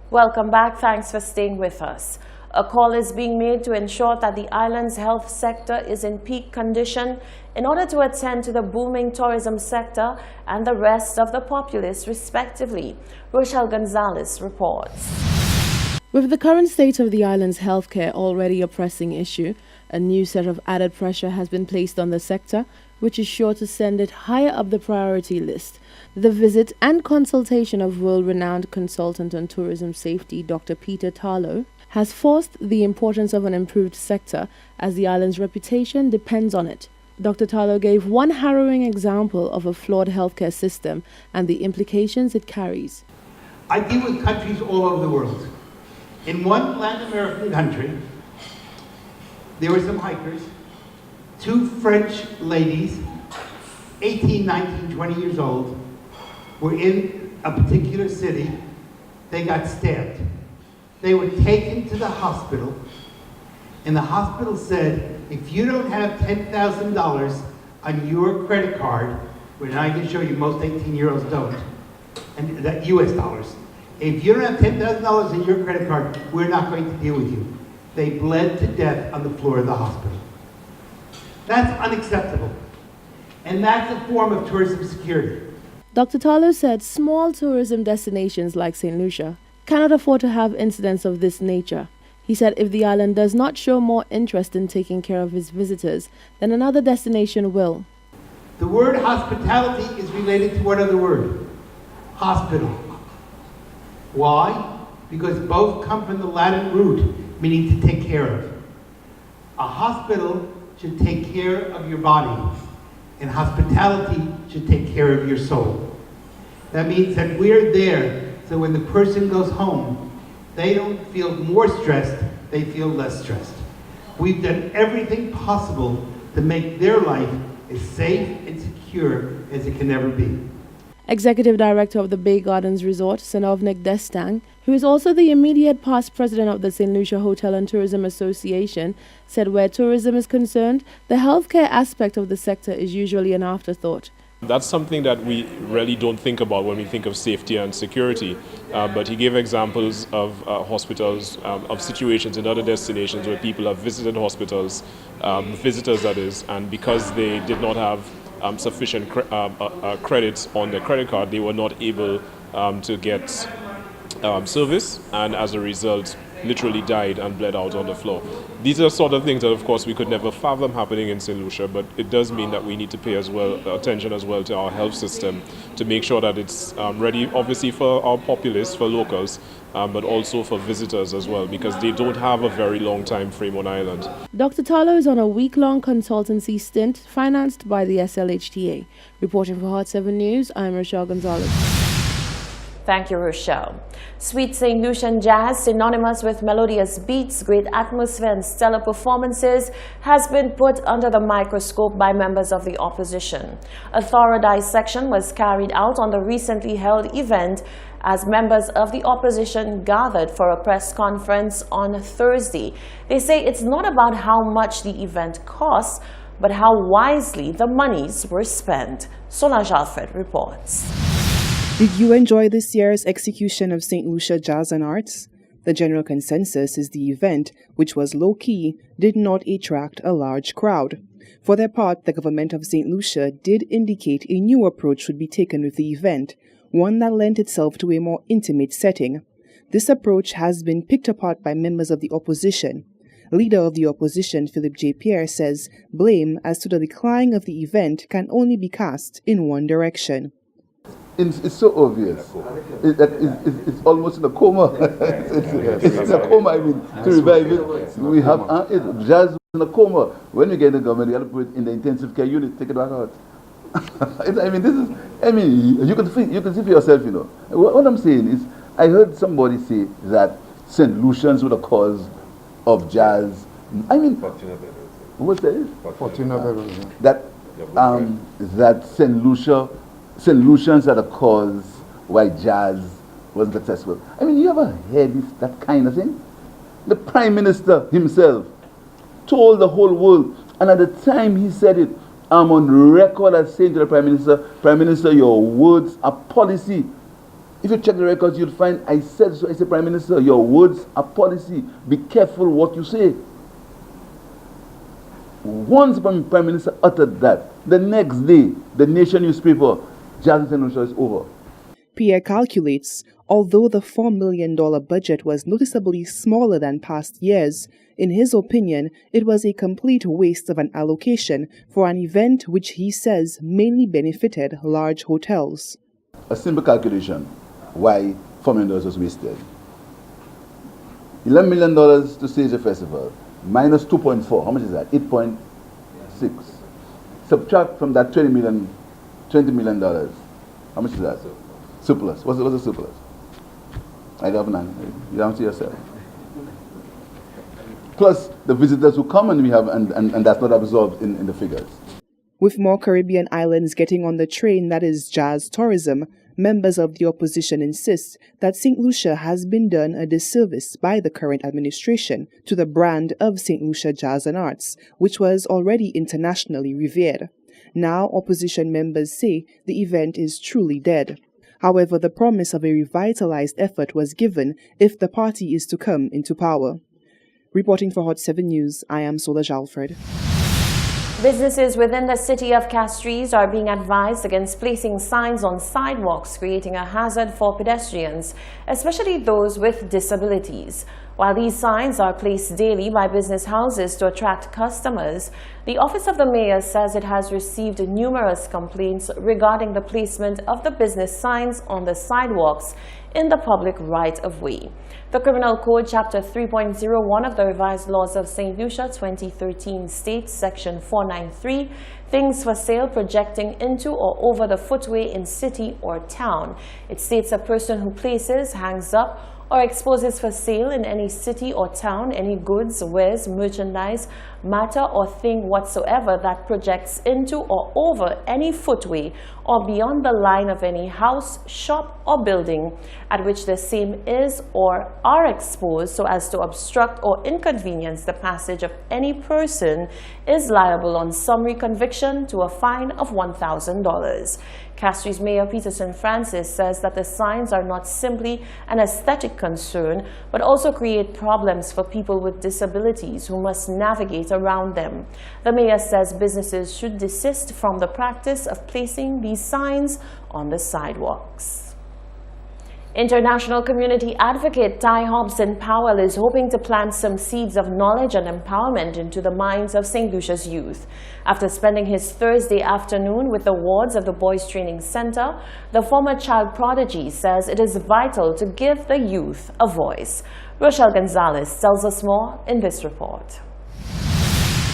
Welcome back. Thanks for staying with us. A call is being made to ensure that the island's health sector is in peak condition in order to attend to the booming tourism sector and the rest of the populace, respectively. Rochelle Gonzalez reports. With the current state of the island's healthcare already a pressing issue, a new set of added pressure has been placed on the sector, which is sure to send it higher up the priority list. The visit and consultation of world-renowned consultant on tourism safety, Dr. Peter Tarlow, has forced the importance of an improved sector as the island's reputation depends on it. Dr. Tarlow gave one harrowing example of a flawed healthcare system and the implications it carries. I deal with countries all over the world. In one Latin American country, there were some hikers, two French ladies, 18, 19, 20 years old, were in a particular city. They got stabbed. They were taken to the hospital, and the hospital said, if you don't have $10,000 on your credit card, which I can show you most 18-year-olds don't, and that US dollars, if you don't have $10,000 in your credit card, we're not going to deal with you. They bled to death on the floor of the hospital. That's unacceptable. And that's a form of tourism security. Dr. Tarlow said small tourism destinations like St. Lucia cannot afford to have incidents of this nature. He said if the island does not show more interest in taking care of its visitors, then another destination will. The word hospitality is related to what other word? Hospital. Why? Because both come from the Latin root, meaning to take care of. A hospital should take care of your body, and hospitality should take care of your soul. That means that we're there so when the person goes home, they don't feel more stressed, they feel less stressed. We've done everything possible to make their life as safe and secure as it can ever be. Executive Director of the Bay Gardens Resort, Sanovnik Destang, who is also the immediate past president of the St. Lucia Hotel and Tourism Association, said where tourism is concerned, the healthcare aspect of the sector is usually an afterthought. That's something that we really don't think about when we think of safety and security. But he gave examples of hospitals, of situations in other destinations where people have visited hospitals, visitors that is, and because they did not have sufficient credits on their credit card, they were not able to get service, and as a result literally died and bled out on the floor. These are sort of things that of course we could never fathom happening in St. Lucia, but it does mean that we need to pay attention as well to our health system to make sure that it's ready obviously for our populace, for locals, but also for visitors as well, because they don't have a very long time frame on island. Dr. Tarlow is on a week-long consultancy stint financed by the SLHTA. Reporting for Hot 7 News, I'm Rochelle Gonzalez. Thank you, Rochelle. Sweet St. Lucian jazz, synonymous with melodious beats, great atmosphere and stellar performances, has been put under the microscope by members of the opposition. A thorough dissection was carried out on the recently held event as members of the opposition gathered for a press conference on Thursday. They say it's not about how much the event costs, but how wisely the monies were spent. Solange Alfred reports. Did you enjoy this year's execution of St. Lucia Jazz and Arts? The general consensus is the event, which was low-key, did not attract a large crowd. For their part, the government of St. Lucia did indicate a new approach would be taken with the event, one that lent itself to a more intimate setting. This approach has been picked apart by members of the opposition. Leader of the opposition, Philip J. Pierre, says blame as to the decline of the event can only be cast in one direction. It's so obvious. It's almost in a coma. it's in a coma, I mean, to revive it. We have jazz in a coma. When you get in the government, you have to put it in the intensive care unit, take it back out. You can see for yourself, you know. What I'm saying is, I heard somebody say that St. Lucians were the cause of jazz. I mean, what's that? That St. Lucians are the cause why jazz wasn't successful. I mean, you ever heard that kind of thing? The Prime Minister himself told the whole world, and at the time he said it, I'm on record as saying to the Prime Minister, your words are policy. If you check the records, you'll find I said so. I said, Prime Minister, your words are policy. Be careful what you say. Once the Prime Minister uttered that, the next day, the Nation newspaper, Jazz in St. Lucia is over. Pierre calculates, although the $4 million budget was noticeably smaller than past years, in his opinion, it was a complete waste of an allocation for an event which he says mainly benefited large hotels. A simple calculation, why $4 million was wasted. $11 million to stage a festival, minus 2.4, how much is that? 8.6. Subtract from that $20 million, how much is that? Surplus. What's the surplus? I don't have none. You don't see yourself. Plus the visitors who come and we have, and that's not absorbed in the figures. With more Caribbean islands getting on the train that is jazz tourism, members of the opposition insist that St. Lucia has been done a disservice by the current administration to the brand of St. Lucia Jazz and Arts, which was already internationally revered. Now opposition members say the event is truly dead. However, the promise of a revitalized effort was given if the party is to come into power. Reporting for Hot 7 News, I am Solange Alfred. Businesses within the city of Castries are being advised against placing signs on sidewalks, creating a hazard for pedestrians, especially those with disabilities. While these signs are placed daily by business houses to attract customers, the Office of the Mayor says it has received numerous complaints regarding the placement of the business signs on the sidewalks in the public right-of-way. The Criminal Code Chapter 3.01 of the Revised Laws of St. Lucia 2013 states, Section 493, things for sale projecting into or over the footway in city or town. It states a person who places, hangs up, or exposes for sale in any city or town any goods, wares, merchandise, matter or thing whatsoever that projects into or over any footway or beyond the line of any house, shop or building at which the same is or are exposed so as to obstruct or inconvenience the passage of any person is liable on summary conviction to a fine of $1,000. Castries Mayor Peterson Francis says that the signs are not simply an aesthetic concern, but also create problems for people with disabilities who must navigate around them. The mayor says businesses should desist from the practice of placing these signs on the sidewalks. International community advocate Ty Hobson Powell is hoping to plant some seeds of knowledge and empowerment into the minds of St. Lucia's youth. After spending his Thursday afternoon with the wards of the Boys Training Center, the former child prodigy says it is vital to give the youth a voice. Rochelle Gonzalez tells us more in this report.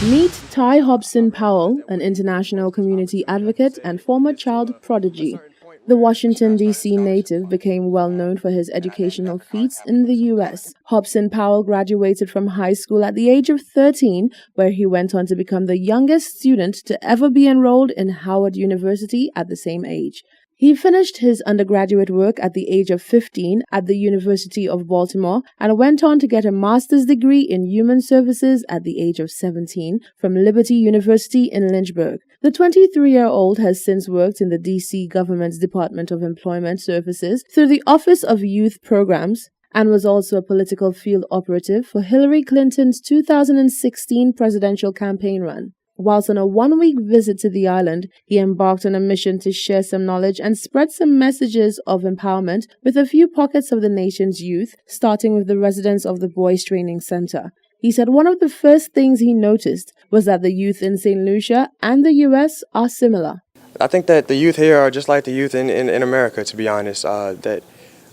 Meet Ty Hobson Powell, an international community advocate and former child prodigy. The Washington, D.C. native became well known for his educational feats in the U.S. Hobson Powell graduated from high school at the age of 13, where he went on to become the youngest student to ever be enrolled in Howard University at the same age. He finished his undergraduate work at the age of 15 at the University of Baltimore and went on to get a master's degree in human services at the age of 17 from Liberty University in Lynchburg. The 23-year-old has since worked in the D.C. government's Department of Employment Services through the Office of Youth Programs and was also a political field operative for Hillary Clinton's 2016 presidential campaign run. Whilst on a one-week visit to the island, he embarked on a mission to share some knowledge and spread some messages of empowerment with a few pockets of the nation's youth, starting with the residents of the Boys Training Center. He said one of the first things he noticed was that the youth in St. Lucia and the U.S. are similar. I think that the youth here are just like the youth in America, to be honest. That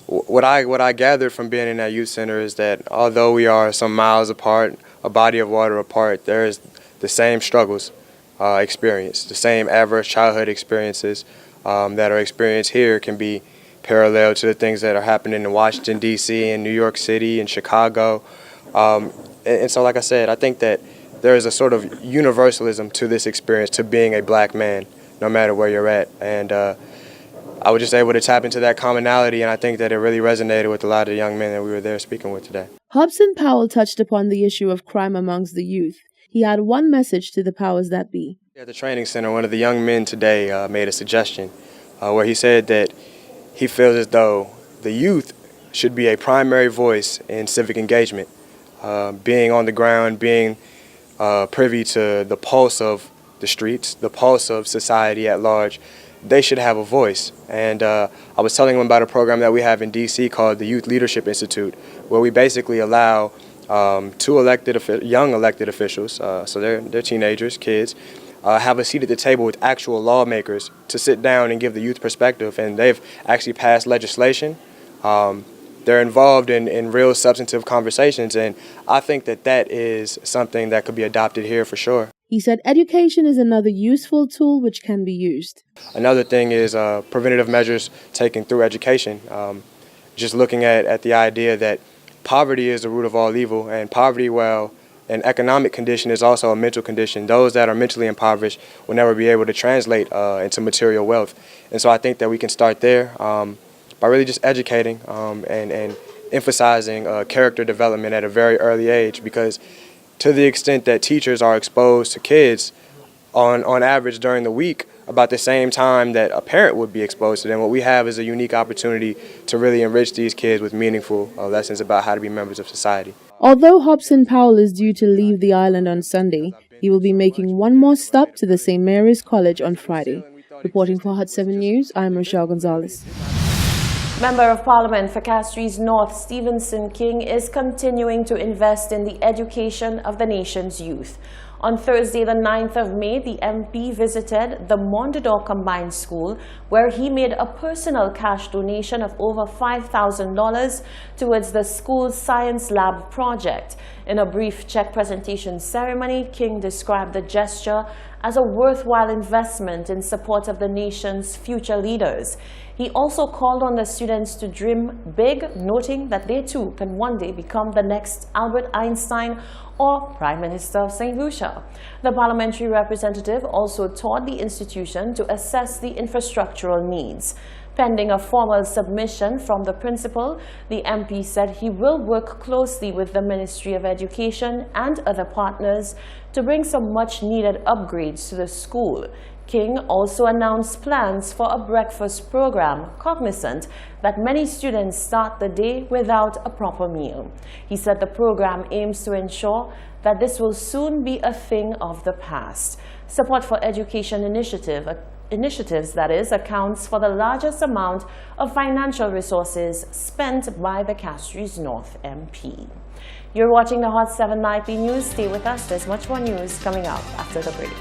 what I gathered from being in that youth center is that although we are some miles apart, a body of water apart, there is the same struggles experienced, the same adverse childhood experiences that are experienced here can be parallel to the things that are happening in Washington, D.C., and New York City, and Chicago. And so, like I said, I think that there is a sort of universalism to this experience, to being a black man, no matter where you're at. And I was just able to tap into that commonality, and I think that it really resonated with a lot of the young men that we were there speaking with today. Hobson Powell touched upon the issue of crime amongst the youth. He had one message to the powers that be. At the training center, one of the young men today made a suggestion where he said that he feels as though the youth should be a primary voice in civic engagement, being on the ground, being privy to the pulse of the streets, the pulse of society at large. They should have a voice. And I was telling them about a program that we have in D.C. called the Youth Leadership Institute, where we basically allow two young elected officials, so they're teenagers, kids, have a seat at the table with actual lawmakers to sit down and give the youth perspective. And they've actually passed legislation. They're involved in real substantive conversations, and I think that is something that could be adopted here for sure. He said education is another useful tool which can be used. Another thing is preventative measures taken through education. Just looking at the idea that poverty is the root of all evil, and poverty, while an economic condition, is also a mental condition. Those that are mentally impoverished will never be able to translate into material wealth. And so I think that we can start there by really just educating and emphasizing character development at a very early age, because to the extent that teachers are exposed to kids on average during the week about the same time that a parent would be exposed to them, what we have is a unique opportunity to really enrich these kids with meaningful lessons about how to be members of society. Although Hobson Powell is due to leave the island on Sunday, he will be making one more stop to the St. Mary's College on Friday. Reporting for Hot 7 News, I'm Rochelle Gonzalez. Member of Parliament for Castries North, Stevenson King, is continuing to invest in the education of the nation's youth. On Thursday, the 9th of May, the MP visited the Mondador Combined School, where he made a personal cash donation of over $5,000 towards the school's science lab project. In a brief check presentation ceremony, King described the gesture as a worthwhile investment in support of the nation's future leaders. He also called on the students to dream big, noting that they too can one day become the next Albert Einstein or Prime Minister of St. Lucia. The parliamentary representative also toured the institution to assess the infrastructural needs. Pending a formal submission from the principal, the MP said he will work closely with the Ministry of Education and other partners to bring some much-needed upgrades to the school. King also announced plans for a breakfast program, cognizant that many students start the day without a proper meal. He said the program aims to ensure that this will soon be a thing of the past. Support for education initiatives, that is, accounts for the largest amount of financial resources spent by the Castries North MP. You're watching the Hot 7 Nightly News. Stay with us. There's much more news coming up after the break.